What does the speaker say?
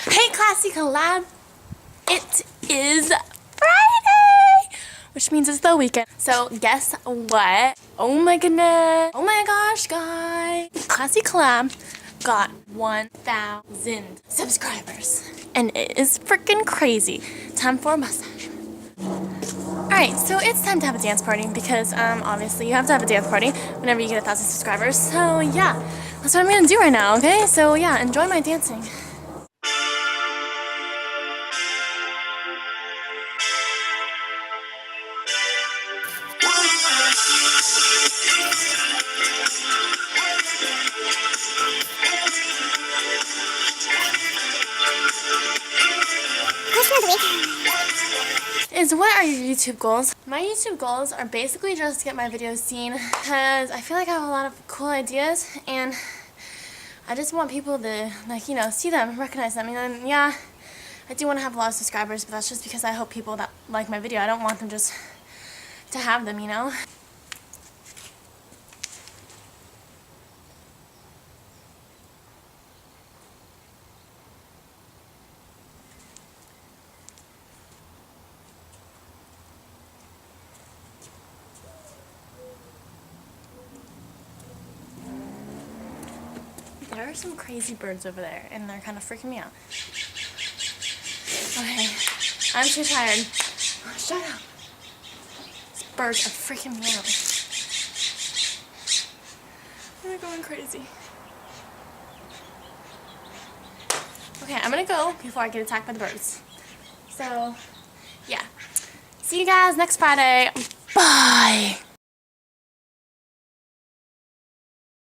Hey classYcollab! It is Friday! Which means it's the weekend. So guess what? Oh my goodness. Oh my gosh, guys. classYcollab got 1,000 subscribers. And it is freaking crazy. Time for a massage. Alright, so it's time to have a dance party because obviously you have to have a dance party whenever you get 1,000 subscribers. So yeah, that's what I'm gonna do right now, okay? So yeah, enjoy my dancing. Is what are your YouTube goals? My YouTube goals are basically just to get my videos seen because I feel like I have a lot of cool ideas and I just want people to, like, you know, see them, recognize them. And yeah, I do want to have a lot of subscribers, but that's just because I hope people that like my video, I don't want them just to have them, you know? There are some crazy birds over there, and they're kind of freaking me out. Okay, I'm too tired. Oh, shut up. These birds are freaking me out. They're going crazy. Okay, I'm gonna go before I get attacked by the birds. So, yeah. See you guys next Friday. Bye!